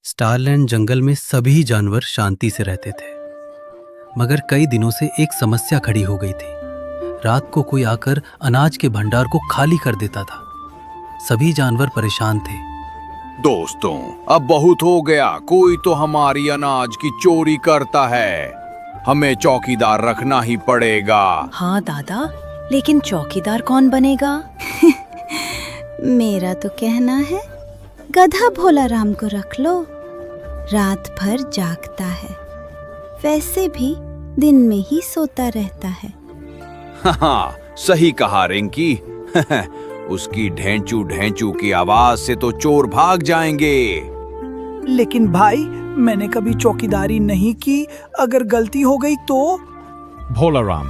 स्टारलैंड जंगल में सभी जानवर शांति से रहते थे, मगर कई दिनों से एक समस्या खड़ी हो गई थी। रात को कोई आकर अनाज के भंडार को खाली कर देता था। सभी जानवर परेशान थे। दोस्तों, अब बहुत हो गया। कोई तो हमारी अनाज की चोरी करता है। हमें चौकीदार रखना ही पड़ेगा। हाँ दादा, लेकिन चौकीदार कौन बनेगा? मेरा तो कहना है गधा भोला राम को रख लो। रात भर जागता है, वैसे भी दिन में ही सोता रहता है। हाँ, सही कहा रिंकी। उसकी ढेंचू ढेंचू की आवाज से तो चोर भाग जाएंगे। लेकिन भाई, मैंने कभी चौकीदारी नहीं की। अगर गलती हो गई तो? भोला राम,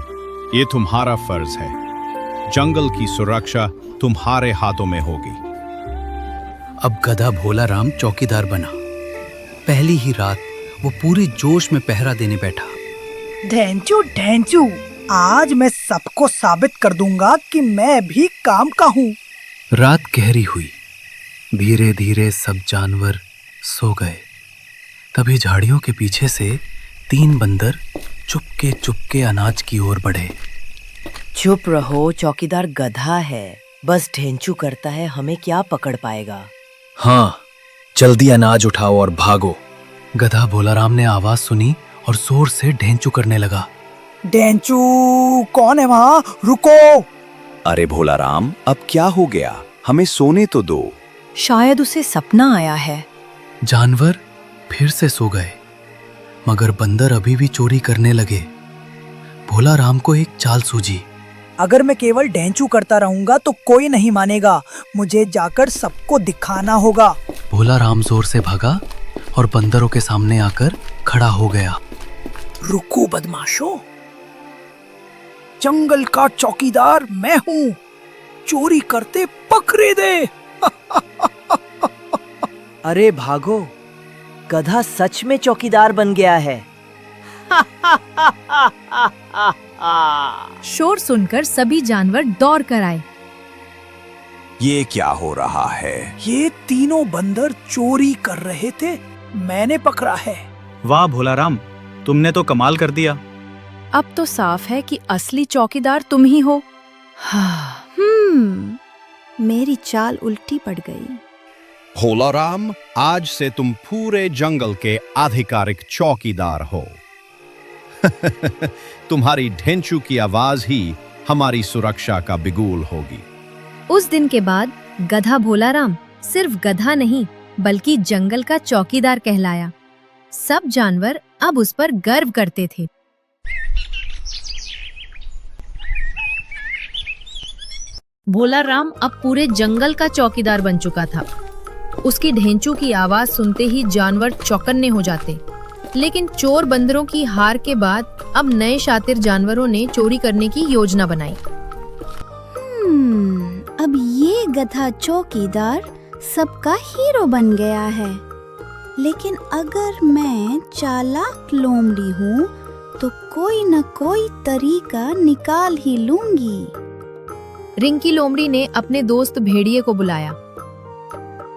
ये तुम्हारा फर्ज है। जंगल की सुरक्षा तुम्हारे हाथों में होगी। अब गधा भोला राम चौकीदार बना। पहली ही रात वो पूरे जोश में पहरा देने बैठा। ढेंचू ढेंचू, आज मैं सबको साबित कर दूंगा कि मैं भी काम का हूँ। रात गहरी हुई। धीरे धीरे सब जानवर सो गए। तभी झाड़ियों के पीछे से 3 बंदर चुपके चुपके अनाज की ओर बढ़े। चुप रहो, चौकीदार गधा है। बस ढेंचू करता है, हमें क्या पकड़ पाएगा? हाँ, जल्दी अनाज उठाओ और भागो। गधा भोला राम ने आवाज सुनी और जोर से ढेंचू करने लगा। ढेंचू, कौन है वहाँ? रुको। अरे भोला राम, अब क्या हो गया? हमें सोने तो दो। शायद उसे सपना आया है। जानवर फिर से सो गए, मगर बंदर अभी भी चोरी करने लगे। भोला राम को एक चाल सूझी। अगर मैं केवल ढेंचू करता रहूंगा तो कोई नहीं मानेगा। मुझे जाकर सबको दिखाना होगा। भोला राम जोर से भागा और बंदरों के सामने आकर खड़ा हो गया। रुको बदमाशों, जंगल का चौकीदार मैं हूँ। चोरी करते पकड़े दे। अरे भागो, गधा सच में चौकीदार बन गया है। शोर सुनकर सभी जानवर दौड़ कर आए। ये क्या हो रहा है? ये तीनों बंदर चोरी कर रहे थे, मैंने पकड़ा है। वाह भोला राम, तुमने तो कमाल कर दिया। अब तो साफ है कि असली चौकीदार तुम ही हो। मेरी चाल उल्टी पड़ गई। भोला राम, आज से तुम पूरे जंगल के आधिकारिक चौकीदार हो। तुम्हारी ढेंचू की आवाज ही हमारी सुरक्षा का बिगुल होगी। उस दिन के बाद गधा भोला राम सिर्फ गधा नहीं, बल्कि जंगल का चौकीदार कहलाया। सब जानवर अब उस पर गर्व करते थे। भोला राम अब पूरे जंगल का चौकीदार बन चुका था। उसकी ढेंचू की आवाज सुनते ही जानवर चौकन्ने हो जाते। लेकिन चोर बंदरों की हार के बाद अब नए शातिर जानवरों ने चोरी करने की योजना बनाई। अब ये गधा चौकीदार सबका हीरो बन गया है। लेकिन अगर मैं चालाक लोमड़ी हूँ तो कोई न कोई तरीका निकाल ही लूंगी। रिंकी लोमड़ी ने अपने दोस्त भेड़िए को बुलाया।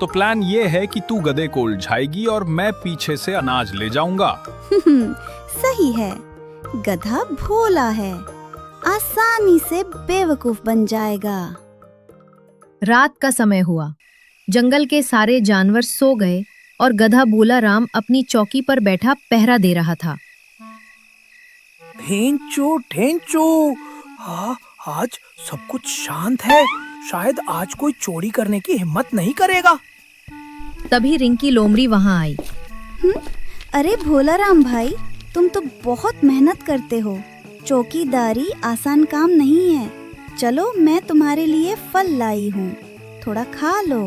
तो प्लान ये है कि तू गधे को उलझाएगी और मैं पीछे से अनाज ले जाऊंगा। सही है, गधा भोला है, आसानी से बेवकूफ बन जाएगा। रात का समय हुआ। जंगल के सारे जानवर सो गए और गधा भोला राम अपनी चौकी पर बैठा पहरा दे रहा था। ढेंचू ढेंचू, हाँ, आज सब कुछ शांत है। शायद आज कोई चोरी करने की हिम्मत नहीं करेगा। तभी रिंकी लोमड़ी वहां आई। अरे भोला राम भाई, तुम तो बहुत मेहनत करते हो। चौकीदारी आसान काम नहीं है। चलो, मैं तुम्हारे लिए फल लाई हूँ, थोड़ा खा लो।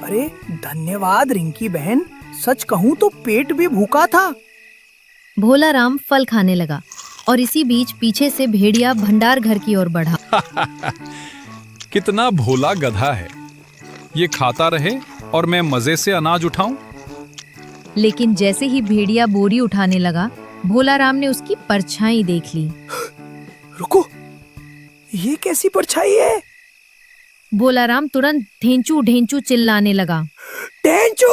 अरे धन्यवाद रिंकी बहन, सच कहूँ तो पेट भी भूखा था। भोला राम फल खाने लगा और इसी बीच पीछे से भेड़िया भंडार घर की ओर बढ़ा। कितना भोला गधा है, ये खाता रहे और मैं मजे से अनाज उठाऊं। लेकिन जैसे ही भेड़िया बोरी उठाने लगा, भोला राम ने उसकी परछाई देख ली। रुको, ये कैसी परछाई है? भोलाराम तुरंत ढेंचू ढेंचू चिल्लाने लगा। ढेंचू,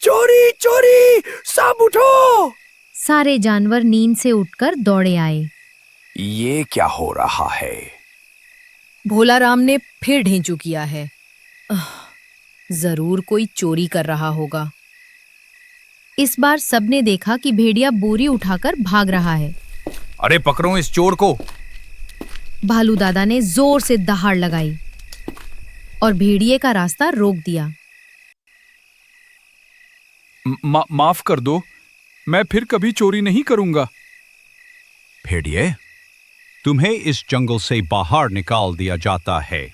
चोरी चोरी, सब उठो। सारे जानवर नींद से उठकर दौड़े आए। ये क्या हो रहा है? भोलाराम ने फिर ढेंचू किया है। जरूर कोई चोरी कर रहा होगा। इस बार सबने देखा कि भेड़िया बोरी उठाकर भाग रहा है। अरे पकड़ो इस चोर को। भालू दादा ने जोर से दहाड़ लगाई और भेड़िए का रास्ता रोक दिया। माफ कर दो, मैं फिर कभी चोरी नहीं करूंगा। भेड़िए, तुम्हें इस जंगल से बाहर निकाल दिया जाता है।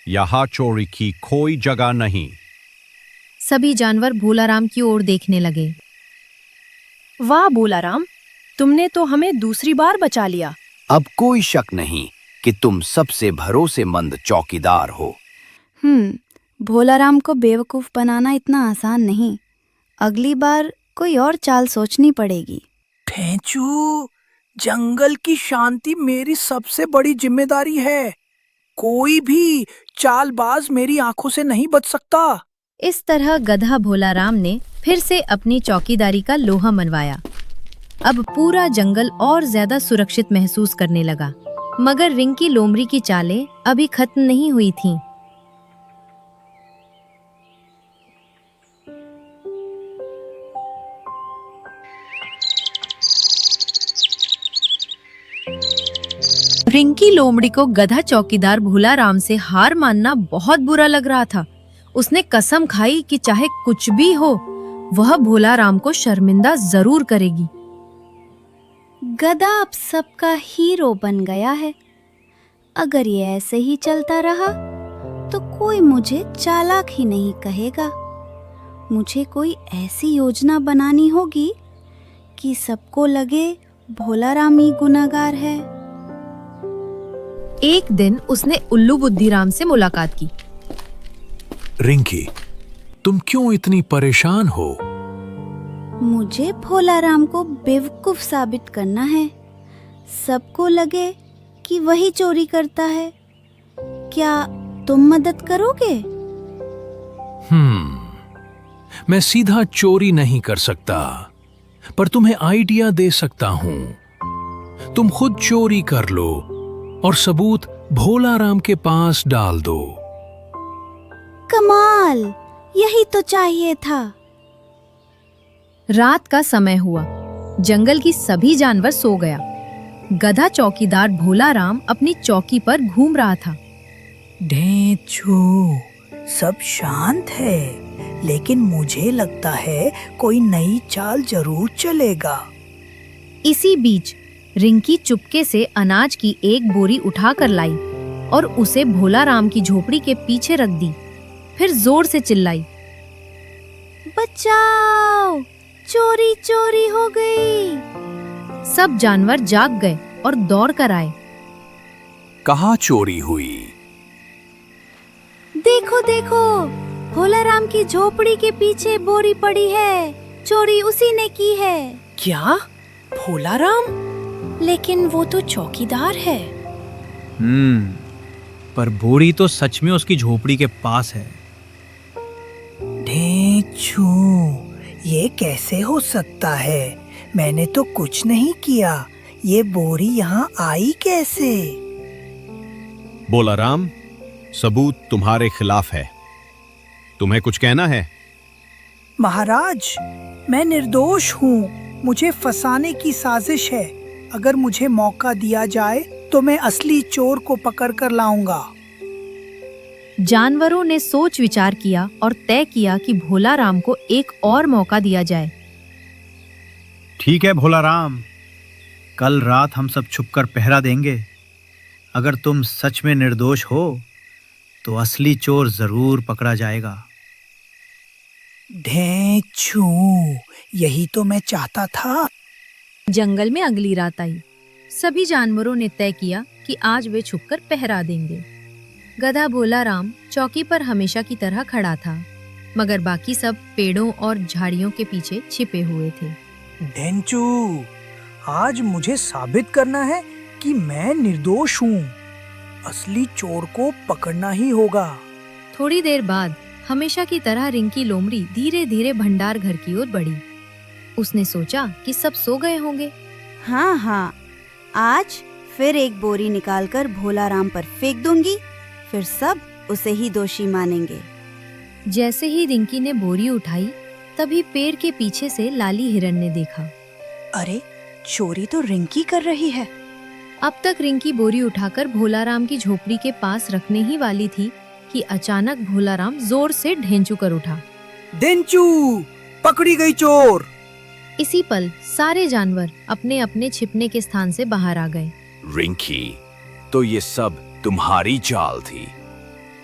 यहाँ चोरी की कोई जगह नहीं। सभी जानवर भोलाराम की ओर देखने लगे। वाह भोलाराम, तुमने तो हमें दूसरी बार बचा लिया। अब कोई शक नहीं कि तुम सबसे भरोसेमंद चौकीदार हो। भोलाराम को बेवकूफ बनाना इतना आसान नहीं। अगली बार कोई और चाल सोचनी पड़ेगी। ढेंचू, जंगल की शांति मेरी सबसे बड़ी जिम्मेदारी है। कोई भी चालबाज मेरी आंखों से नहीं बच सकता। इस तरह गधा भोलाराम ने फिर से अपनी चौकीदारी का लोहा मनवाया। अब पूरा जंगल और ज्यादा सुरक्षित महसूस करने लगा। मगर रिंकी लोमड़ी की चालें अभी खत्म नहीं हुई थीं। रिंकी लोमड़ी को गधा चौकीदार भोलाराम से हार मानना बहुत बुरा लग रहा था। उसने कसम खाई कि चाहे कुछ भी हो, वह भोलाराम को शर्मिंदा जरूर करेगी। गधा अब सबका हीरो बन गया है। अगर ये ऐसे ही चलता रहा तो कोई मुझे चालाक ही नहीं कहेगा। मुझे कोई ऐसी योजना बनानी होगी कि सबको लगे भोलाराम ही गुनहगार है। एक दिन उसने उल्लू बुद्धिराम से मुलाकात की। रिंकी, तुम क्यों इतनी परेशान हो? मुझे भोलाराम को बेवकूफ साबित करना है। सबको लगे कि वही चोरी करता है। क्या तुम मदद करोगे? मैं सीधा चोरी नहीं कर सकता, पर तुम्हें आइडिया दे सकता हूं। तुम खुद चोरी कर लो और सबूत भोलाराम के पास डाल दो। कमाल, यही तो चाहिए था। रात का समय हुआ। जंगल की सभी जानवर सो गया। गधा चौकीदार भोलाराम अपनी चौकी पर घूम रहा था। ढेंचू, सब शांत है, लेकिन मुझे लगता है कोई नई चाल जरूर चलेगा। इसी बीच रिंकी चुपके से अनाज की एक बोरी उठा कर लाई और उसे भोलाराम की झोपड़ी के पीछे रख दी। फिर जोर से चिल्लाई, बचाओ, चोरी चोरी हो गई। सब जानवर जाग गए और दौड़ कर आए। कहाँ चोरी हुई? देखो देखो, भोलाराम की झोपड़ी के पीछे बोरी पड़ी है। चोरी उसी ने की है। क्या? भोलाराम? लेकिन वो तो चौकीदार है। पर बोरी तो सच में उसकी झोपड़ी के पास है। ढेंचू, ये कैसे हो सकता है? मैंने तो कुछ नहीं किया। ये बोरी यहाँ आई कैसे? भोलाराम, सबूत तुम्हारे खिलाफ है। तुम्हें कुछ कहना है? महाराज, मैं निर्दोष हूँ। मुझे फंसाने की साजिश है। अगर मुझे मौका दिया जाए तो मैं असली चोर को पकड़ कर लाऊंगा। जानवरों ने सोच विचार किया और तय किया कि भोलाराम को एक और मौका दिया जाए। ठीक है भोलाराम, कल रात हम सब छुपकर पहरा देंगे। अगर तुम सच में निर्दोष हो तो असली चोर जरूर पकड़ा जाएगा। ढेंचू, यही तो मैं चाहता था। जंगल में अगली रात आई। सभी जानवरों ने तय किया कि आज वे छुपकर पहरा देंगे। गधा भोलाराम चौकी पर हमेशा की तरह खड़ा था, मगर बाकी सब पेड़ों और झाड़ियों के पीछे छिपे हुए थे। ढेंचू, आज मुझे साबित करना है कि मैं निर्दोष हूँ। असली चोर को पकड़ना ही होगा। थोड़ी देर बाद हमेशा की तरह रिंकी लोमड़ी धीरे धीरे भंडार घर की ओर बढ़ी। उसने सोचा कि सब सो गए होंगे। हाँ हाँ, आज फिर एक बोरी निकालकर भोलाराम पर फेंक दूंगी, फिर सब उसे ही दोषी मानेंगे। जैसे ही रिंकी ने बोरी उठाई, तभी पेड़ के पीछे से लाली हिरन ने देखा। अरे, चोरी तो रिंकी कर रही है। अब तक रिंकी बोरी उठाकर भोलाराम की झोपड़ी के पास रखने ही वाली थी कि अचानक भोलाराम जोर से ढेंचू कर उठा। ढेंचू, पकड़ी गई चोर। इसी पल सारे जानवर अपने अपने छिपने के स्थान से बाहर आ गए। रिंकी, तो ये सब तुम्हारी चाल थी।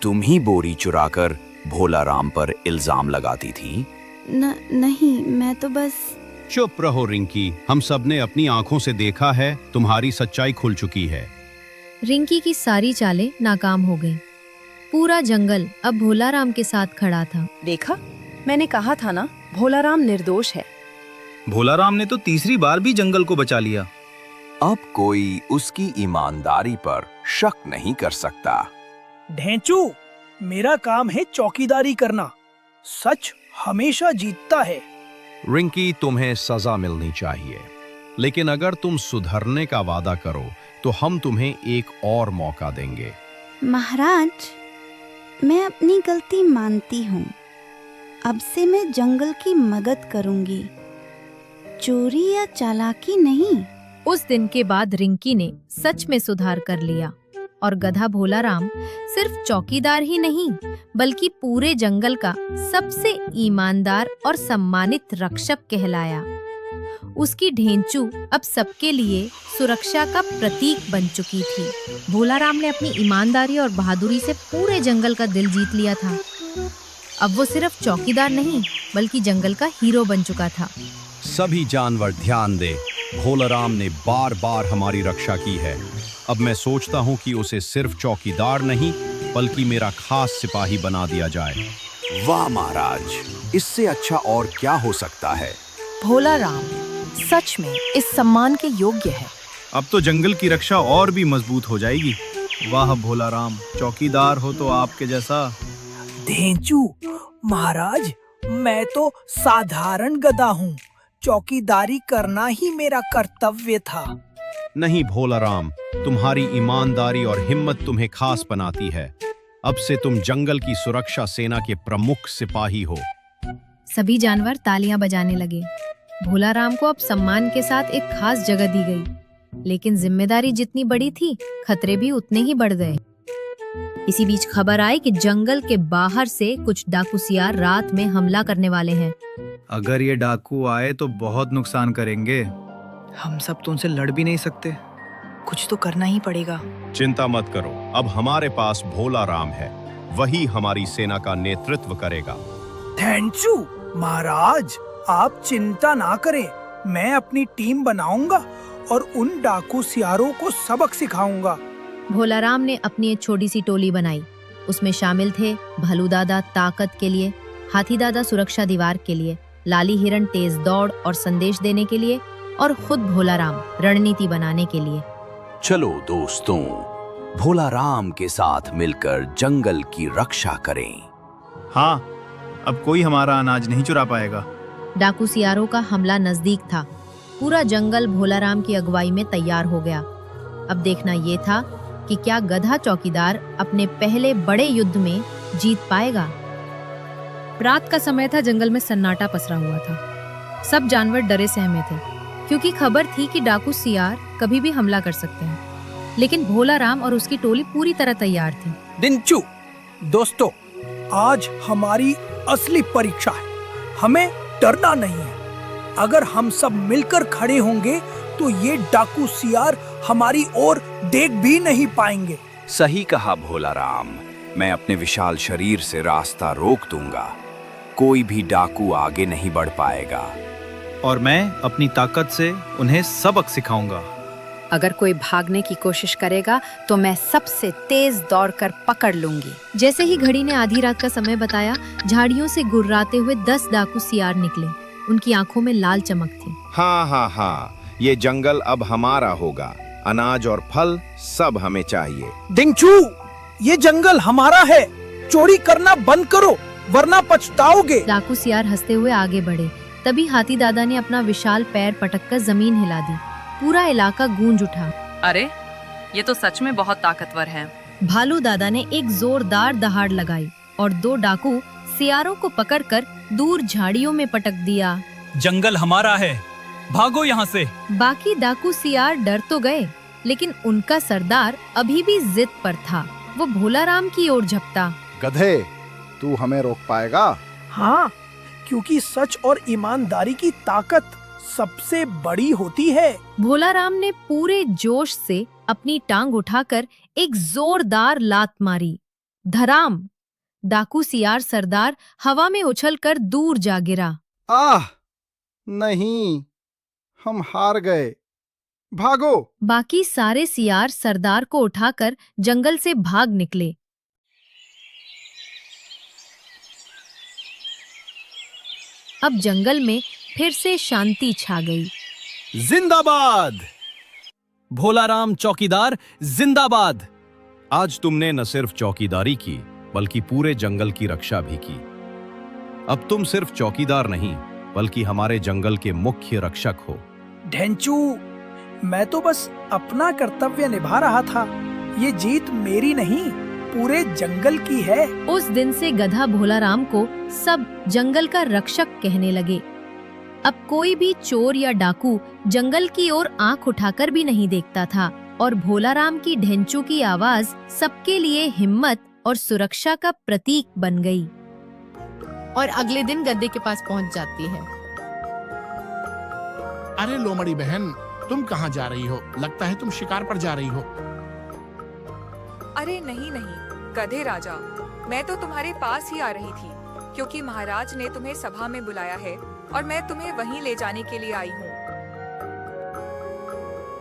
तुम ही बोरी चुराकर भोलाराम पर इल्जाम लगाती थी। नहीं, मैं तो बस। चुप रहो रिंकी, हम सब ने अपनी आंखों से देखा है, तुम्हारी सच्चाई खुल चुकी है। रिंकी की सारी चालें नाकाम हो गईं। पूरा जंगल अब भोलाराम के साथ खड़ा था। देखा, मैंने कहा था ना, भोलाराम निर्दोष है। भोलाराम ने तो तीसरी बार भी जंगल को बचा लिया। अब कोई उसकी ईमानदारी पर शक नहीं कर सकता। ढेंचू, मेरा काम है चौकीदारी करना। सच हमेशा जीतता है। रिंकी, तुम्हें सजा मिलनी चाहिए, लेकिन अगर तुम सुधरने का वादा करो तो हम तुम्हें एक और मौका देंगे। महाराज, मैं अपनी गलती मानती हूँ। अब से मैं जंगल की मदद करूँगी, चोरी या चालाकी नहीं। उस दिन के बाद रिंकी ने सच में सुधार कर लिया और गधा भोलाराम सिर्फ चौकीदार ही नहीं, बल्कि पूरे जंगल का सबसे ईमानदार और सम्मानित रक्षक कहलाया। उसकी ढेंचू अब सबके लिए सुरक्षा का प्रतीक बन चुकी थी। भोलाराम ने अपनी ईमानदारी और बहादुरी से पूरे जंगल का दिल जीत लिया था। अब वो सिर्फ चौकीदार नहीं, बल्कि जंगल का हीरो बन चुका था। सभी जानवर ध्यान दे, भोलाराम ने बार बार हमारी रक्षा की है। अब मैं सोचता हूँ कि उसे सिर्फ चौकीदार नहीं, बल्कि मेरा खास सिपाही बना दिया जाए। वाह महाराज, इससे अच्छा और क्या हो सकता है। भोलाराम सच में इस सम्मान के योग्य है। अब तो जंगल की रक्षा और भी मजबूत हो जाएगी। वाह भोलाराम, चौकीदार हो तो आपके जैसा। ढेंचू, महाराज, मैं तो साधारण गधा हूँ। चौकीदारी करना ही मेरा कर्तव्य था। नहीं भोलाराम, तुम्हारी ईमानदारी और हिम्मत तुम्हें खास बनाती है। अब से तुम जंगल की सुरक्षा सेना के प्रमुख सिपाही हो। सभी जानवर तालियां बजाने लगे। भोलाराम को अब सम्मान के साथ एक खास जगह दी गई, लेकिन जिम्मेदारी जितनी बड़ी थी, खतरे भी उतने ही बढ़ गए। इसी बीच खबर आई कि जंगल के बाहर से कुछ डाकूसियार रात में हमला करने वाले हैं। अगर ये डाकू आए तो बहुत नुकसान करेंगे। हम सब तो उनसे लड़ भी नहीं सकते, कुछ तो करना ही पड़ेगा। चिंता मत करो, अब हमारे पास भोलाराम है, वही हमारी सेना का नेतृत्व करेगा। ढेंचू, महाराज, आप चिंता ना करें। मैं अपनी टीम बनाऊंगा और उन डाकू सियारों को सबक सिखाऊंगा। भोलाराम ने अपनी एक छोटी सी टोली बनाई। उसमें शामिल थे भलू दादा ताकत के लिए, हाथी दादा सुरक्षा दीवार के लिए, लाली हिरन तेज दौड़ और संदेश देने के लिए, और खुद भोलाराम रणनीति बनाने के लिए। चलो दोस्तों, भोलाराम के साथ मिलकर जंगल की रक्षा करें। हाँ, अब कोई हमारा अनाज नहीं चुरा पाएगा। डाकू सियारों का हमला नजदीक था। पूरा जंगल भोलाराम की अगुवाई में तैयार हो गया। अब देखना ये था कि क्या गधा चौकीदार अपने पहले बड़े युद्ध में जीत पाएगा। रात का समय था, जंगल में सन्नाटा पसरा हुआ था। सब जानवर डरे सहमे थे, क्योंकि खबर थी कि डाकू सियार कभी भी हमला कर सकते हैं। लेकिन भोलाराम और उसकी टोली पूरी तरह तैयार थी। ढेंचू, दोस्तों, आज हमारी असली परीक्षा है। हमें डरना नहीं है। अगर हम सब मिलकर खड़े होंगे तो ये डाकू सियार हमारी ओर देख भी नहीं पाएंगे। सही कहा भोलाराम, मैं अपने विशाल शरीर से रास्ता रोक दूंगा। कोई भी डाकू आगे नहीं बढ़ पाएगा। और मैं अपनी ताकत से उन्हें सबक सिखाऊंगा। अगर कोई भागने की कोशिश करेगा तो मैं सबसे तेज दौड़कर पकड़ लूंगी। जैसे ही घड़ी ने आधी रात का समय बताया, झाड़ियों से गुर्राते हुए 10 डाकू सियार निकले। उनकी आंखों में लाल चमक थी। हाँ हाँ हाँ, ये जंगल अब हमारा होगा। अनाज और फल सब हमें चाहिए। ढेंचू, ये जंगल हमारा है, चोरी करना बंद करो वरना पछताओगे। डाकू सियार हंसते हुए आगे बढ़े। तभी हाथी दादा ने अपना विशाल पैर पटककर जमीन हिला दी। पूरा इलाका गूंज उठा। अरे, ये तो सच में बहुत ताकतवर है। भालू दादा ने एक जोरदार दहाड़ लगाई और 2 डाकू सियारों को पकड़कर दूर झाड़ियों में पटक दिया। जंगल हमारा है, भागो यहाँ से। बाकी डाकू सियार डर तो गए, लेकिन उनका सरदार अभी भी जिद पर था। वो भोलाराम की ओर झपटा। गधे, तू हमें रोक पाएगा? हाँ, क्योंकि सच और ईमानदारी की ताकत सबसे बड़ी होती है। भोलाराम ने पूरे जोश से अपनी टांग उठाकर एक जोरदार लात मारी। धराम! डाकू सियार सरदार हवा में उछलकर दूर जा गिरा। आह, नहीं, हम हार गए, भागो। बाकी सारे सियार सरदार को उठाकर जंगल से भाग निकले। अब जंगल में फिर से शांति छा गई। जिंदाबाद भोलाराम चौकीदार, जिंदाबाद। आज तुमने न सिर्फ चौकीदारी की बल्कि पूरे जंगल की रक्षा भी की। अब तुम सिर्फ चौकीदार नहीं बल्कि हमारे जंगल के मुख्य रक्षक हो। ढेंचू, मैं तो बस अपना कर्तव्य निभा रहा था। ये जीत मेरी नहीं, पूरे जंगल की है। उस दिन से गधा भोलाराम को सब जंगल का रक्षक कहने लगे। अब कोई भी चोर या डाकू जंगल की ओर आंख उठाकर भी नहीं देखता था और भोलाराम की ढेंचू की आवाज सबके लिए हिम्मत और सुरक्षा का प्रतीक बन गई। और अगले दिन गद्दे के पास पहुंच जाती है। अरे लोमड़ी बहन, तुम कहाँ जा रही हो? लगता है तुम शिकार पर जा रही हो। अरे नहीं नहीं गधे राजा, मैं तो तुम्हारे पास ही आ रही थी क्योंकि महाराज ने तुम्हें सभा में बुलाया है और मैं तुम्हें वहीं ले जाने के लिए आई हूँ।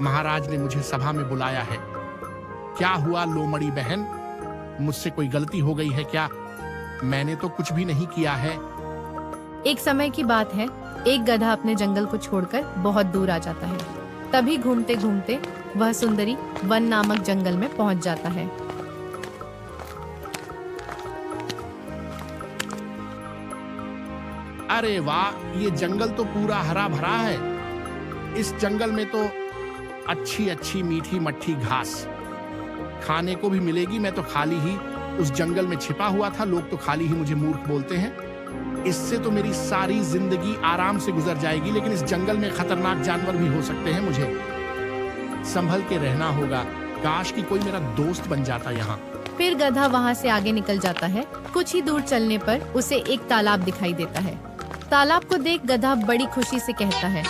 महाराज ने मुझे सभा में बुलाया है। क्या हुआ लोमड़ी बहन? मुझसे कोई गलती हो गई है क्या? मैंने तो कुछ भी नहीं किया है। एक समय की बात है, एक गधा अपने जंगल को छोड़कर बहुत दूर आ जाता है। तभी घूमते घूमते वह सुंदरी वन नामक जंगल में पहुंच जाता है। अरे वाह, ये जंगल तो पूरा हरा भरा है। इस जंगल में तो अच्छी अच्छी मीठी मट्ठी घास खाने को भी मिलेगी। मैं तो खाली ही उस जंगल में छिपा हुआ था। लोग तो खाली ही मुझे मूर्ख बोलते हैं। इससे तो मेरी सारी जिंदगी आराम से गुजर जाएगी, लेकिन इस जंगल में खतरनाक जानवर भी हो सकते हैं। मुझे संभल के रहना होगा। काश कि कोई मेरा दोस्त बन जाता यहाँ। फिर गधा वहाँ से आगे निकल जाता है। कुछ ही दूर चलने पर उसे एक तालाब दिखाई देता है। तालाब को देख गधा बड़ी खुशी से कहता है,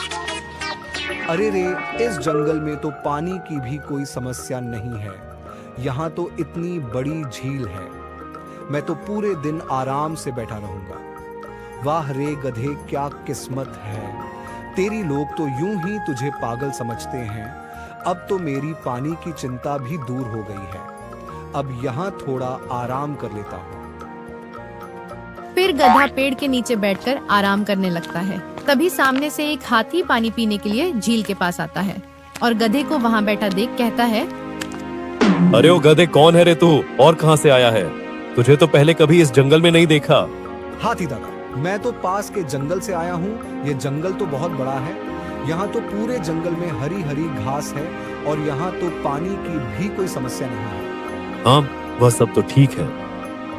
अरे रे, इस जंगल में तो पानी की भी कोई समस्या नहीं है। यहाँ तो इतनी बड़ी झील है। मैं तो पूरे दिन आराम से बैठा रहूंगा। वाह रे गधे, क्या किस्मत है तेरी। लोग तो यूं ही तुझे पागल समझते हैं। अब तो मेरी पानी की चिंता भी दूर हो गई है। अब यहाँ थोड़ा आराम कर लेता हूँ। फिर गधा पेड़ के नीचे बैठकर आराम करने लगता है। तभी सामने से एक हाथी पानी पीने के लिए झील के पास आता है और गधे को वहाँ बैठा देख कहता है, अरे ओ गधे, कौन है रे तू और कहाँ से आया है? तुझे तो पहले कभी इस जंगल में नहीं देखा। हाथी दादा, मैं तो पास के जंगल से आया हूँ। ये जंगल तो बहुत बड़ा है। यहाँ तो पूरे जंगल में हरी हरी घास है और यहाँ तो पानी की भी कोई समस्या नहीं है। हाँ, वह सब तो ठीक है,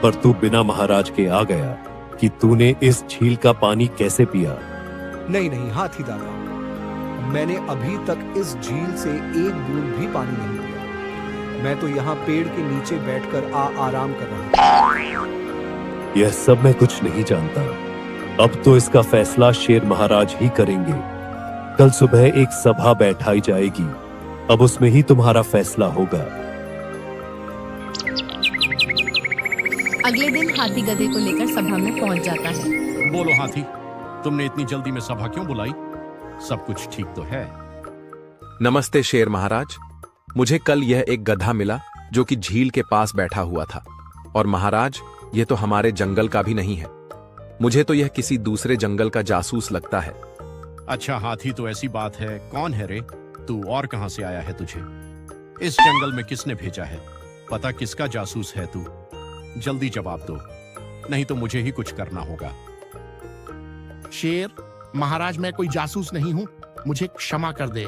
पर तू बिना महाराज के आ गया कि तूने इस झील का पानी कैसे पिया? नहीं नहीं हाथी दादा, मैंने अभी तक इस झील से एक बूंद भी पानी नहीं पिया। मैं तो यहाँ पेड़ के नीचे बैठकर आराम कर रहा हूँ। यह सब मैं कुछ नहीं जानता। अब तो इसका फैसला शेर महाराज ही करेंगे। कल सुबह एक सभा बैठाई जाएगी, अब उसमें ही तुम्हारा फैसला होगा। अगले दिन हाथी गधे को लेकर सभा में पहुंच जाता है। बोलो हाथी, तुमने इतनी जल्दी में सभा क्यों बुलाई? सब कुछ ठीक तो है? नमस्ते शेर महाराज। मुझे कल यह एक गधा मिला जो कि झील के पास बैठा हुआ था। और महाराज, यह तो हमारे जंगल का भी नहीं है। मुझे तो यह किसी दूसरे जंगल का जासूस लगता है। अच्छा हाथी, तो ऐसी बात है। कौन है रे तू और कहां से आया है तुझे? इस जंगल में किसने भेजा है? पता किसका जासूस है तू? जल्दी जवाब दो, नहीं तो मुझे ही कुछ करना होगा। शेर महाराज, मैं कोई जासूस नहीं हूँ, मुझे क्षमा कर दे।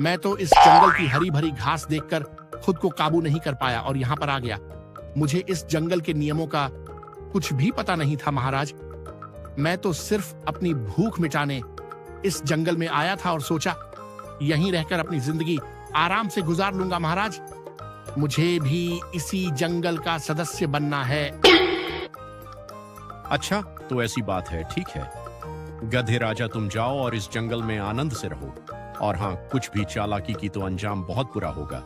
मैं तो इस जंगल की हरी भरी घास देखकर खुद को काबू नहीं कर पाया और यहाँ पर आ गया। मुझे इस जंगल के नियमों का कुछ भी पता नहीं था महाराज। मैं तो सिर्फ अपनी भूख मिटाने इस जंगल में आया था और सोचा यहीं रहकर अपनी जिंदगी आराम से गुजार लूंगा महाराज। मुझे भी इसी जंगल का सदस्य बनना है। अच्छा, तो ऐसी बात है, ठीक है। गधे राजा, तुम जाओ और इस जंगल में आनंद से रहो। और हाँ, कुछ भी चालाकी की तो अंजाम बहुत बुरा होगा।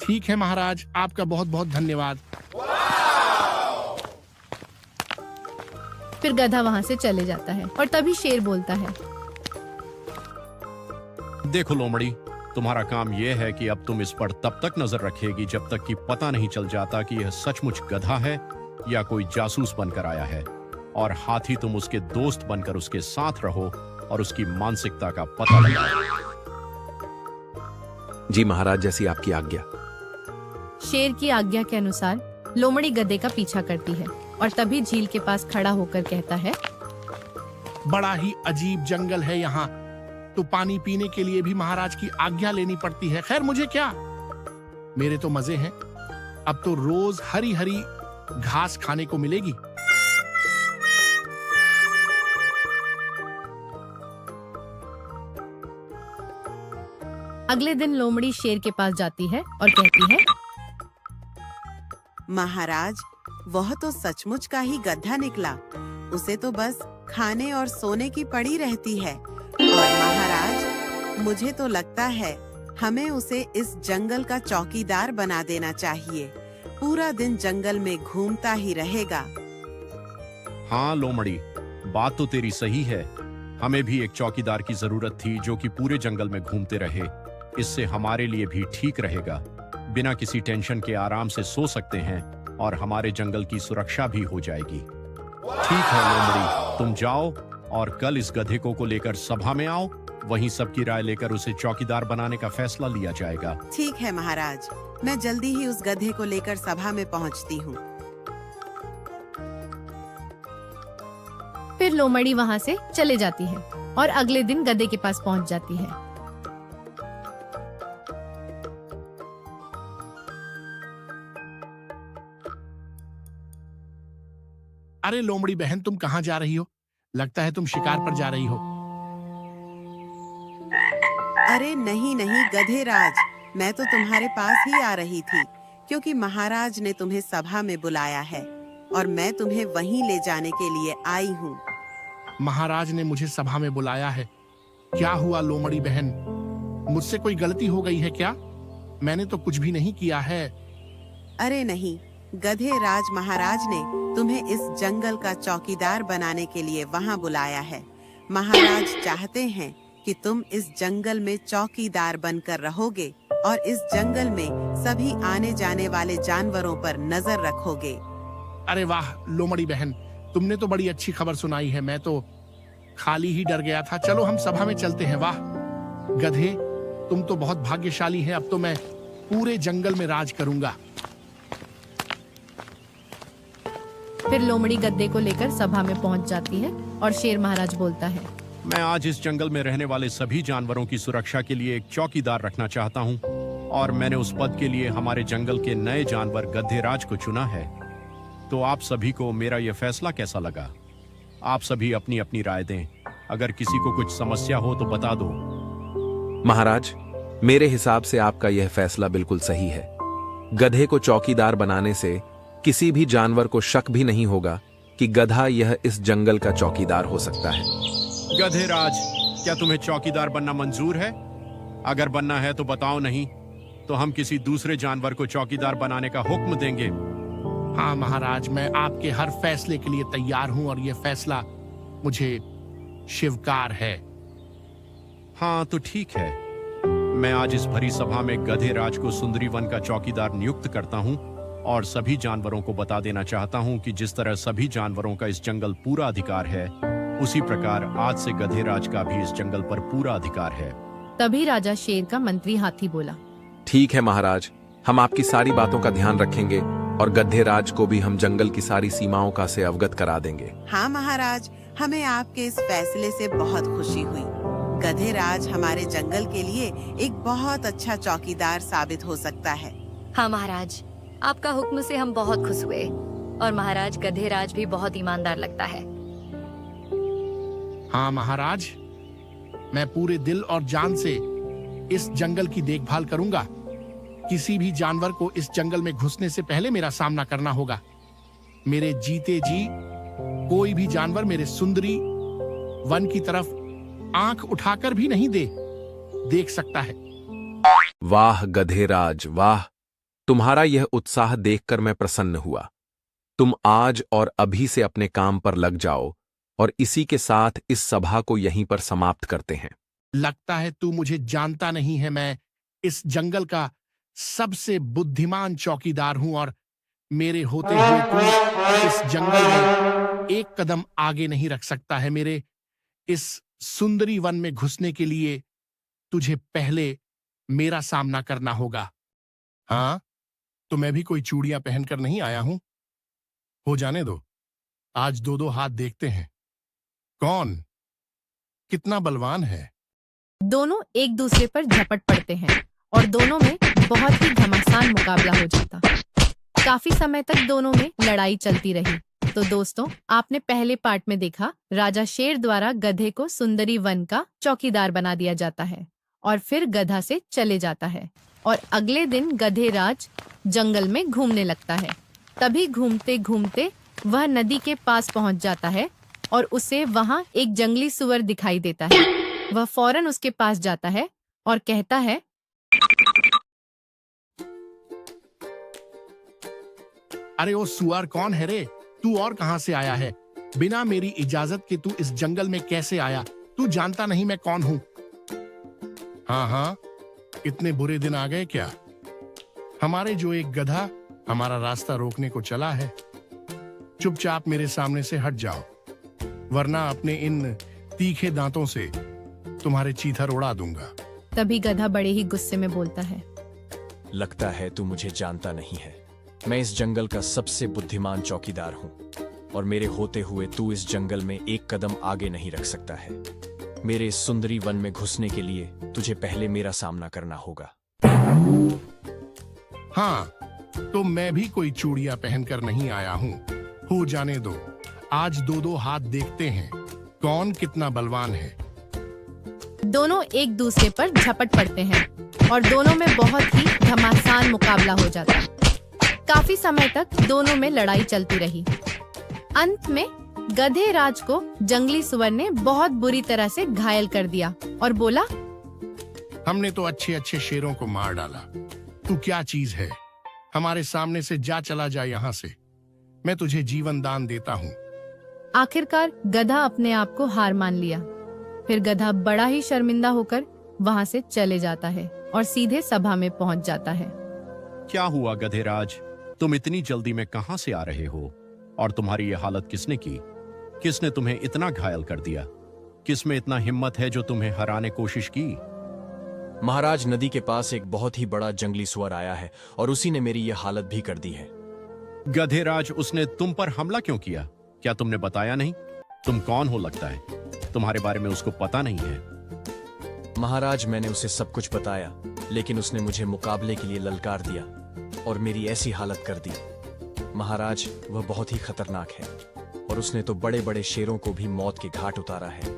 ठीक है महाराज, आपका बहुत बहुत धन्यवाद। फिर गधा वहाँ से चले जाता है और तभी शेर बोलता है, देखो लोमड़ी, तुम्हारा काम यह है कि अब तुम इस पर तब तक नजर रखेगी जब तक कि पता नहीं चल जाता कि यह सचमुच गधा है या कोई जासूस बनकर आया है। और हाथी, तुम उसके दोस्त बनकर उसके साथ रहो और उसकी मानसिकता का पता लगाओ। जी महाराज, जैसी आपकी आज्ञा। शेर की आज्ञा के अनुसार लोमड़ी गधे का पीछा करती है और तभी झील के पास खड़ा होकर कहता है, बड़ा ही अजीब जंगल है यहाँ, तो पानी पीने के लिए भी महाराज की आज्ञा लेनी पड़ती है। खैर मुझे क्या, मेरे तो मजे हैं। अब तो रोज हरी हरी घास खाने को मिलेगी। अगले दिन लोमड़ी शेर के पास जाती है और कहती है, महाराज, वह तो सचमुच का ही गधा निकला। उसे तो बस खाने और सोने की पड़ी रहती है। और महाराज, मुझे तो लगता है हमें उसे इस जंगल का चौकीदार बना देना चाहिए। पूरा दिन जंगल में घूमता ही रहेगा। हाँ लोमड़ी, बात तो तेरी सही है। हमें भी एक चौकीदार की जरूरत थी जो कि पूरे जंगल में घूमते रहे। इससे हमारे लिए भी ठीक रहेगा। बिना किसी टेंशन के आराम से सो सकते हैं और हमारे जंगल की सुरक्षा भी हो जाएगी। ठीक है लोमड़ी, तुम जाओ और कल इस गधे को लेकर सभा में आओ। वहीं सबकी राय लेकर उसे चौकीदार बनाने का फैसला लिया जाएगा। ठीक है महाराज, मैं जल्दी ही उस गधे को लेकर सभा में पहुंचती हूँ। फिर लोमड़ी वहाँ से चले जाती है और अगले दिन गधे के पास पहुँच जाती है। अरे लोमड़ी बहन, तुम कहाँ जा रही हो? लगता है तुम शिकार पर जा रही हो। अरे नहीं नहीं गधे राज, मैं तो तुम्हारे पास ही आ रही थी क्योंकि महाराज ने तुम्हें सभा में बुलाया है और मैं तुम्हें वहीं ले जाने के लिए आई हूँ। महाराज ने मुझे सभा में बुलाया है? क्या हुआ लोमड़ी बहन, मुझसे कोई गलती हो गई है क्या? मैंने तो कुछ भी नहीं किया है। अरे नहीं, गधे राज महाराज ने तुम्हें इस जंगल का चौकीदार बनाने के लिए वहाँ बुलाया है। महाराज चाहते हैं कि तुम इस जंगल में चौकीदार बनकर रहोगे और इस जंगल में सभी आने जाने वाले जानवरों पर नजर रखोगे। अरे वाह लोमड़ी बहन, तुमने तो बड़ी अच्छी खबर सुनाई है। मैं तो खाली ही डर गया था। चलो हम सभा में चलते हैं। वाह गधे, तुम तो बहुत भाग्यशाली है। अब तो मैं पूरे जंगल में राज करूंगा। फिर लोमड़ी गद्दे को लेकर सभा में पहुंच जाती है और शेर महाराज बोलता है, मैं आज इस जंगल में रहने वाले सभी जानवरों की सुरक्षा के लिए एक चौकीदार रखना चाहता हूँ और मैंने उस पद के लिए हमारे जंगल के नए जानवर गधेराज को चुना है। तो आप सभी को मेरा यह फैसला कैसा लगा? आप सभी अपनी अपनी राय दें। अगर किसी को कुछ समस्या हो तो बता दो। महाराज, मेरे हिसाब से आपका यह फैसला बिल्कुल सही है। गधे को चौकीदार बनाने से किसी भी जानवर को शक भी नहीं होगा कि गधा यह इस जंगल का चौकीदार हो सकता है। गधेराज, क्या तुम्हें चौकीदार बनना मंजूर है? अगर बनना है तो बताओ, नहीं तो हम किसी दूसरे जानवर को चौकीदार बनाने का हुक्म देंगे। हाँ महाराज, मैं आपके हर फैसले के लिए तैयार हूँ और यह फैसला मुझे स्वीकार है। हाँ तो ठीक है, मैं आज इस भरी सभा में गधेराज को सुंदरी वन का चौकीदार नियुक्त करता हूँ और सभी जानवरों को बता देना चाहता हूँ कि जिस तरह सभी जानवरों का इस जंगल पूरा अधिकार है, उसी प्रकार आज से गधेराज का भी इस जंगल पर पूरा अधिकार है। तभी राजा शेर का मंत्री हाथी बोला, ठीक है महाराज, हम आपकी सारी बातों का ध्यान रखेंगे और गधे राज को भी हम जंगल की सारी सीमाओं का से अवगत करा देंगे। हाँ महाराज, हमें आपके इस फैसले से बहुत खुशी हुई। गधे राज हमारे जंगल के लिए एक बहुत अच्छा चौकीदार साबित हो सकता है। हाँ महाराज, आपका हुक्म से हम बहुत खुश हुए और महाराज गधे राज भी बहुत ईमानदार लगता है। हाँ महाराज, मैं पूरे दिल और जान से इस जंगल की देखभाल करूंगा। किसी भी जानवर को इस जंगल में घुसने से पहले मेरा सामना करना होगा। मेरे जीते जी कोई भी जानवर मेरे सुंदरी वन की तरफ आंख उठाकर भी नहीं देख सकता है। वाह गधेराज वाह, तुम्हारा यह उत्साह देखकर मैं प्रसन्न हुआ। तुम आज और अभी से अपने काम पर लग जाओ और इसी के साथ इस सभा को यहीं पर समाप्त करते हैं। लगता है तू मुझे जानता नहीं है। मैं इस जंगल का सबसे बुद्धिमान चौकीदार हूं और मेरे होते हुए तू इस जंगल में एक कदम आगे नहीं रख सकता है। मेरे इस सुंदरी वन में घुसने के लिए तुझे पहले मेरा सामना करना होगा। हाँ, तो मैं भी कोई चूड़ियां पहनकर नहीं आया हूं। हो जाने दो, आज दो दो हाथ देखते हैं कौन कितना बलवान है। दोनों एक दूसरे पर झपट पड़ते हैं और दोनों में बहुत ही घमासान मुकाबला हो जाता। काफी समय तक दोनों में लड़ाई चलती रही। तो दोस्तों, आपने पहले पार्ट में देखा राजा शेर द्वारा गधे को सुंदरी वन का चौकीदार बना दिया जाता है और फिर गधा से चले जाता है और अगले दिन गधे राज जंगल में घूमने लगता है। तभी घूमते घूमते वह नदी के पास पहुंच जाता है और उसे वहां एक जंगली सुअर दिखाई देता है। वह फौरन उसके पास जाता है और कहता है, अरे ओ सुअर, कौन है रे? तू और कहां से आया है? बिना मेरी इजाजत के तू इस जंगल में कैसे आया? तू जानता नहीं मैं कौन हूं? हाँ हाँ, इतने बुरे दिन आ गए क्या? हमारे जो एक गधा हमारा रास्ता रोकने को चला है। चुपचाप मेरे सामने से हट जाओ, वरना अपने इन तीखे दांतों से तुम्हारे चीथर उड़ा दूंगा। तभी गधा बड़े ही गुस्से में बोलता है, लगता है तू मुझे जानता नहीं है। मैं इस जंगल का सबसे बुद्धिमान चौकीदार हूँ और मेरे होते हुए तू इस जंगल में एक कदम आगे नहीं रख सकता है। मेरे इस सुंदरी वन में घुसने के लिए तुझे पहले मेरा सामना करना होगा। हाँ, तो मैं भी कोई चूड़ियां पहनकर नहीं आया हूँ। हो जाने दो, आज दो दो हाथ देखते हैं कौन कितना बलवान है। दोनों एक दूसरे पर झपट पड़ते हैं और दोनों में बहुत ही घमासान मुकाबला हो जाता है। काफी समय तक दोनों में लड़ाई चलती रही। अंत में गधे राज को जंगली सुअर ने बहुत बुरी तरह से घायल कर दिया और बोला, हमने तो अच्छे अच्छे शेरों को मार डाला। तू क्या चीज है? हमारे सामने से जा, चला जा यहाँ से। मैं तुझे जीवन दान देता हूँ। आखिरकार गधा अपने आप को हार मान लिया। फिर गधा बड़ा ही शर्मिंदा होकर वहाँ से चले जाता है और सीधे सभा में पहुँच जाता है। क्या हुआ गधेराज, तुम इतनी जल्दी में कहां से आ रहे हो? और तुम्हारी ये हालत किसने की? किसने तुम्हें इतना घायल कर दिया? किस में इतना हिम्मत है जो तुम्हें हराने कोशिश की? महाराज, नदी के पास एक बहुत ही बड़ा जंगली सुअर आया है और उसी ने मेरी ये हालत भी कर दी है। गधेराज, उसने तुम पर हमला क्यों किया? क्या तुमने बताया नहीं? तुम कौन हो? लगता है तुम्हारे बारे में उसको पता नहीं है। महाराज, मैंने उसे सब कुछ बताया, लेकिन उसने मुझे मुकाबले के लिए ललकार दिया और मेरी ऐसी हालत कर दी। महाराज, वह बहुत ही खतरनाक है और उसने तो बड़े बड़े शेरों को भी मौत के घाट उतारा है।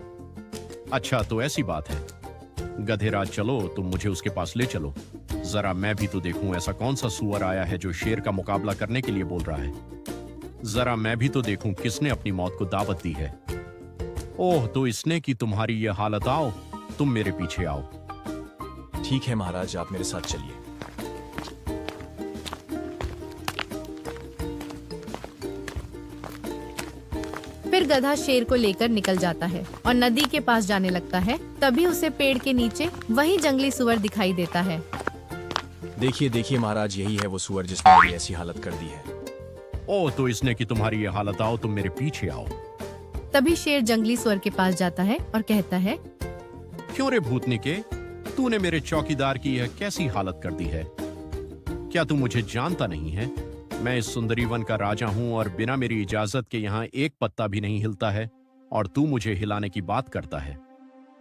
अच्छा, तो ऐसी बात है। गधेराज, चलो तुम मुझे उसके पास ले चलो। जरा मैं भी तो देखूं ऐसा कौन सा सुअर आया है जो शेर का मुकाबला करने के लिए बोल रहा है। जरा मैं भी तो देखूं किसने अपनी मौत को दावत दी है। ओह, तो इसने की तुम्हारी ये हालत। आओ, तुम मेरे पीछे आओ। ठीक है महाराज, आप मेरे साथ चलिए। फिर गधा शेर को लेकर निकल जाता है और नदी के पास जाने लगता है। तभी उसे पेड़ के नीचे वही जंगली सुअर दिखाई देता है। देखिए देखिए महाराज, यही है वो सुअर जिसने मेरी ऐसी हालत कर दी है। ओह, तो इसने की तुम्हारी ये हालत। आओ, तुम मेरे पीछे आओ। तभी शेर जंगली सुअर के पास जाता है और कहता है, क्यों रे भूतनी के, तूने मेरे चौकीदार की यह कैसी हालत कर दी है? क्या तू मुझे जानता नहीं है? मैं इस सुंदरी वन का राजा हूं और बिना मेरी इजाजत के यहाँ एक पत्ता भी नहीं हिलता है, और तू मुझे हिलाने की बात करता है।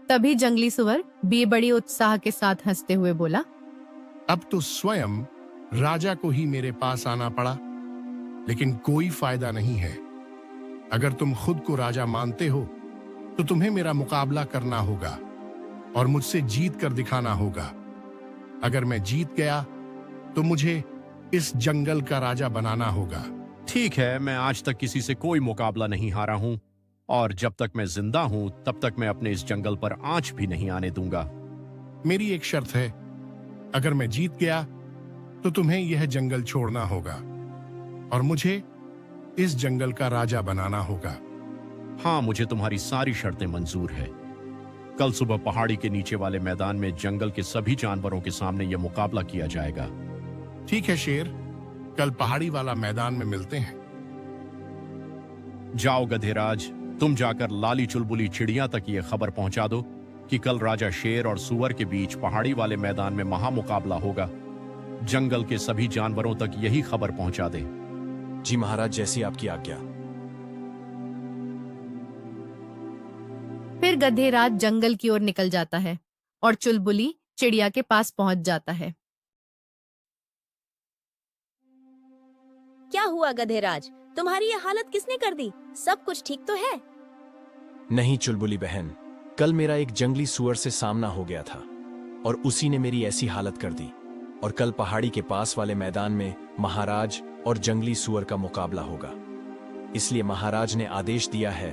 तभी जंगली सुअर भी बड़ी उत्साह के साथ हंसते हुए बोला, अब तो स्वयं राजा को ही मेरे पास आना पड़ा, लेकिन कोई फायदा नहीं है। अगर तुम खुद को राजा मानते हो तो तुम्हें मेरा मुकाबला करना होगा और मुझसे जीत कर दिखाना होगा। अगर मैं जीत गया तो मुझे इस जंगल का राजा बनाना होगा। ठीक है, मैं आज तक किसी से कोई मुकाबला नहीं हारा हूं, और जब तक मैं जिंदा हूं तब तक मैं अपने इस जंगल पर आंच भी नहीं आने दूंगा। मेरी एक शर्त है, अगर मैं जीत गया तो तुम्हें यह जंगल छोड़ना होगा और मुझे इस जंगल का राजा बनाना होगा। हाँ, मुझे तुम्हारी सारी शर्तें मंजूर है। कल सुबह पहाड़ी के नीचे वाले मैदान में जंगल के सभी जानवरों के सामने यह मुकाबला किया जाएगा। ठीक है शेर, कल पहाड़ी वाला मैदान में मिलते हैं। जाओ गधेराज, तुम जाकर लाली चुलबुली चिड़िया तक ये खबर पहुंचा दो कि कल राजा शेर और सुअर के बीच पहाड़ी वाले मैदान में महामुकाबला होगा। जंगल के सभी जानवरों तक यही खबर पहुंचा दे। जी महाराज, जैसी आपकी आज्ञा। फिर गधेराज जंगल की ओर निकल जाता है और चुलबुली चिड़िया के पास पहुंच जाता है। क्या हुआ गधेराज, तुम्हारी ये हालत किसने कर दी? सब कुछ ठीक तो है? नहीं चुलबुली बहन, कल मेरा एक जंगली सुअर से सामना हो गया था और उसी ने मेरी ऐसी हालत कर दी। और कल पहाड़ी के पास वाले मैदान में महाराज और जंगली सुअर का मुकाबला होगा। इसलिए महाराज ने आदेश दिया है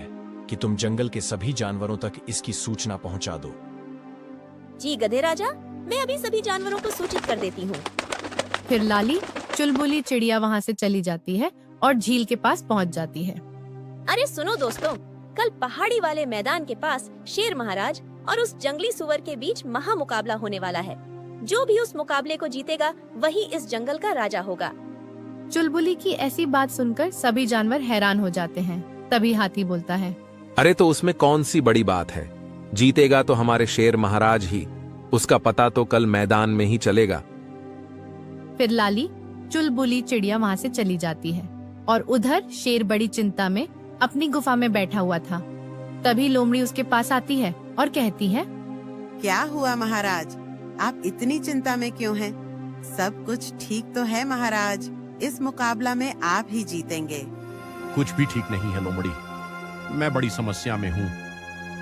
कि तुम जंगल के सभी जानवरों तक इसकी सूचना पहुंचा दो। जी गधेराजा, मैं अभी सभी जानवरों को सूचित कर देती हूँ। फिर लाली चुलबुली चिड़िया वहाँ से चली जाती है और झील के पास पहुँच जाती है। अरे सुनो दोस्तों, कल पहाड़ी वाले मैदान के पास शेर महाराज और उस जंगली सुअर के बीच महामुकाबला होने वाला है। जो भी उस मुकाबले को जीतेगा वही इस जंगल का राजा होगा। चुलबुली की ऐसी बात सुनकर सभी जानवर हैरान हो जाते हैं। तभी हाथी बोलता है, अरे तो उसमें कौन सी बड़ी बात है? जीतेगा तो हमारे शेर महाराज ही, उसका पता तो कल मैदान में ही चलेगा। फिर लाली चुलबुली चिड़िया वहाँ से चली जाती है और उधर शेर बड़ी चिंता में अपनी गुफा में बैठा हुआ था। तभी लोमड़ी उसके पास आती है और कहती है, क्या हुआ महाराज, आप इतनी चिंता में क्यों हैं? सब कुछ ठीक तो है महाराज, इस मुकाबला में आप ही जीतेंगे। कुछ भी ठीक नहीं है लोमड़ी, मैं बड़ी समस्या में हूँ।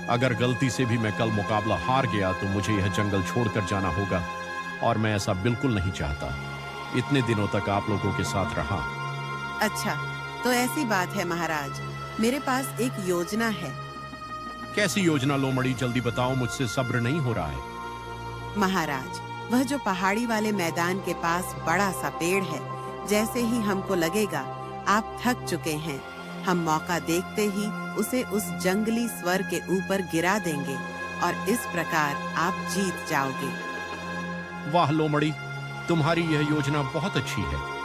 अगर गलती से भी मैं कल मुकाबला हार गया तो मुझे यह जंगल छोड़कर जाना होगा, और मैं ऐसा बिल्कुल नहीं चाहता। इतने दिनों तक आप लोगों के साथ रहा। अच्छा, तो ऐसी बात है महाराज, मेरे पास एक योजना है। कैसी योजना लोमड़ी, जल्दी बताओ, मुझसे सब्र नहीं हो रहा है। महाराज, वह जो पहाड़ी वाले मैदान के पास बड़ा सा पेड़ है, जैसे ही हमको लगेगा आप थक चुके हैं, हम मौका देखते ही उसे उस जंगली स्वर के ऊपर गिरा देंगे और इस प्रकार आप जीत जाओगे। वाह लोमड़ी, तुम्हारी यह योजना बहुत अच्छी है।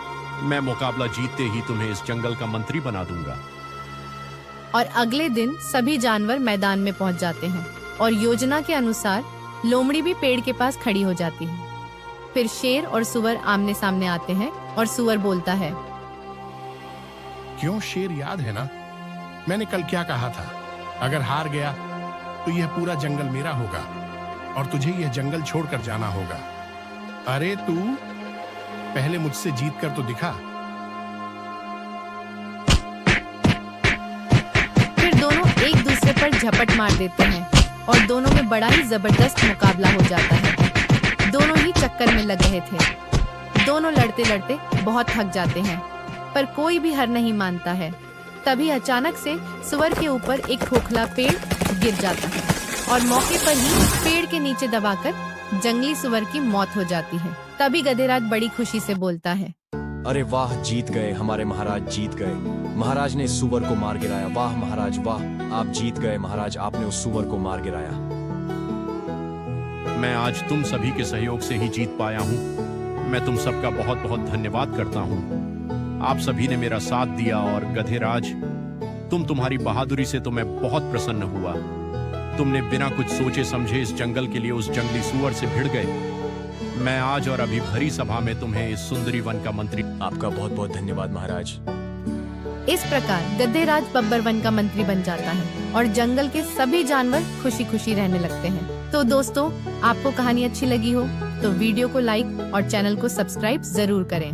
मैं मुकाबला जीतते ही तुम्हें इस जंगल का मंत्री बना दूंगा। और अगले दिन सभी जानवर मैदान में पहुंच जाते हैं और योजना के अनुसार लोमड़ी भी पेड़ के पास खड़ी हो जाती है। फिर शेर और सुअर आमने सामने आते हैं और सुअर बोलता है, क्यों शेर, याद है ना मैंने कल क्या कहा था? अगर हार गया तो यह पूरा जंगल मेरा होगा और तुझे यह जंगल छोड़कर जाना होगा। अरे तू पहले मुझसे जीत कर तो दिखा। फिर दोनों एक दूसरे पर झपट मार देते हैं और दोनों में बड़ा ही जबरदस्त मुकाबला हो जाता है। दोनों ही चक्कर में लग रहे थे। दोनों लड़ते लड़ते बहुत थक जाते हैं, पर कोई भी हार नहीं मानता है। तभी अचानक से सुअर के ऊपर एक खोखला पेड़ गिर जाता है और मौके पर ही पेड़ के नीचे दबाकर जंगली सुअर की मौत हो जाती है। तभी गधेराज बड़ी खुशी से बोलता है, अरे वाह, जीत गए, हमारे महाराज जीत गए। महाराज ने सुअर को मार गिराया। वाह महाराज वाह, आप जीत गए महाराज, आपने उस सुअर को मार गिराया। मैं आज तुम सभी के सहयोग से ही जीत पाया हूँ। मैं तुम सबका बहुत बहुत धन्यवाद करता हूँ। आप सभी ने मेरा साथ दिया और गधेराज, तुम्हारी बहादुरी से तो मैं बहुत प्रसन्न हुआ। तुमने बिना कुछ सोचे समझे इस जंगल के लिए उस जंगली सुअर से भिड़ गए। मैं आज और अभी भरी सभा में तुम्हें इस सुंदरी वन का मंत्री। आपका बहुत बहुत धन्यवाद महाराज। इस प्रकार गधेराज बब्बर वन का मंत्री बन जाता है और जंगल के सभी जानवर खुशी खुशी रहने लगते हैं। तो दोस्तों, आपको कहानी अच्छी लगी हो तो वीडियो को लाइक और चैनल को सब्सक्राइब जरूर करें।